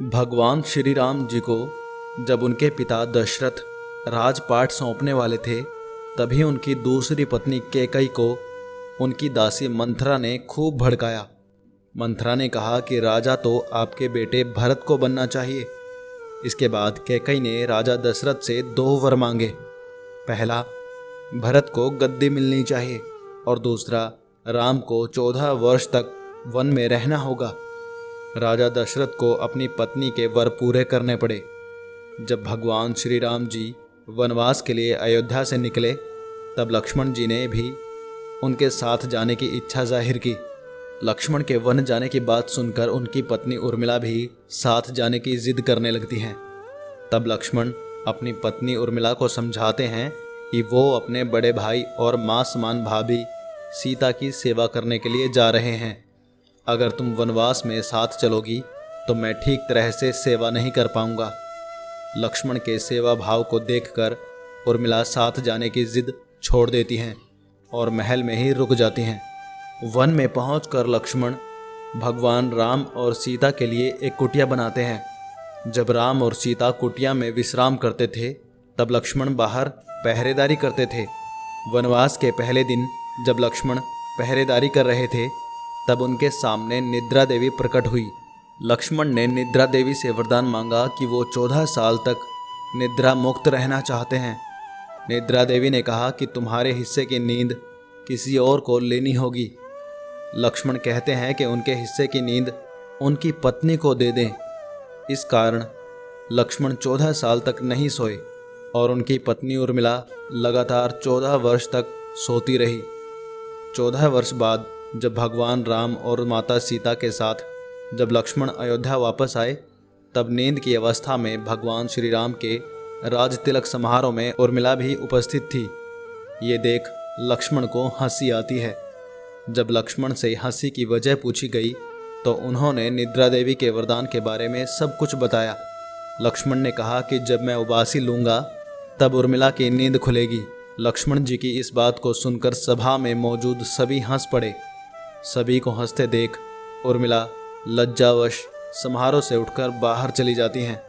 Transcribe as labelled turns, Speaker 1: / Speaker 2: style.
Speaker 1: भगवान श्री राम जी को जब उनके पिता दशरथ राजपाट सौंपने वाले थे, तभी उनकी दूसरी पत्नी कैकई को उनकी दासी मंथरा ने खूब भड़काया। मंथरा ने कहा कि राजा तो आपके बेटे भरत को बनना चाहिए। इसके बाद कैकई ने राजा दशरथ से 2 वर मांगे। पहला, भरत को गद्दी मिलनी चाहिए और दूसरा, राम को 14 वर्ष तक वन में रहना होगा। राजा दशरथ को अपनी पत्नी के वर पूरे करने पड़े। जब भगवान श्री राम जी वनवास के लिए अयोध्या से निकले, तब लक्ष्मण जी ने भी उनके साथ जाने की इच्छा जाहिर की। लक्ष्मण के वन जाने की बात सुनकर उनकी पत्नी उर्मिला भी साथ जाने की जिद करने लगती हैं। तब लक्ष्मण अपनी पत्नी उर्मिला को समझाते हैं कि वो अपने बड़े भाई और मां समान भाभी सीता की सेवा करने के लिए जा रहे हैं। अगर तुम वनवास में साथ चलोगी तो मैं ठीक तरह से सेवा नहीं कर पाऊंगा। लक्ष्मण के सेवा भाव को देखकर उर्मिला साथ जाने की जिद छोड़ देती हैं और महल में ही रुक जाती हैं। वन में पहुंचकर लक्ष्मण भगवान राम और सीता के लिए एक कुटिया बनाते हैं। जब राम और सीता कुटिया में विश्राम करते थे, तब लक्ष्मण बाहर पहरेदारी करते थे। वनवास के पहले दिन जब लक्ष्मण पहरेदारी कर रहे थे, तब उनके सामने निद्रा देवी प्रकट हुई। लक्ष्मण ने निद्रा देवी से वरदान मांगा कि वो 14 साल तक निद्रा मुक्त रहना चाहते हैं। निद्रा देवी ने कहा कि तुम्हारे हिस्से की नींद किसी और को लेनी होगी। लक्ष्मण कहते हैं कि उनके हिस्से की नींद उनकी पत्नी को दे दें। इस कारण लक्ष्मण 14 साल तक नहीं सोए और उनकी पत्नी उर्मिला लगातार 14 वर्ष तक सोती रही। 14 वर्ष बाद जब भगवान राम और माता सीता के साथ जब लक्ष्मण अयोध्या वापस आए, तब नींद की अवस्था में भगवान श्री राम के राज तिलक समारोह में उर्मिला भी उपस्थित थी। ये देख लक्ष्मण को हंसी आती है। जब लक्ष्मण से हंसी की वजह पूछी गई, तो उन्होंने निद्रा देवी के वरदान के बारे में सब कुछ बताया। लक्ष्मण ने कहा कि जब मैं उबासी लूँगा, तब उर्मिला की नींद खुलेगी। लक्ष्मण जी की इस बात को सुनकर सभा में मौजूद सभी हंस पड़े। सभी को हंसते देख उर्मिला लज्जावश समारोह से उठकर बाहर चली जाती हैं।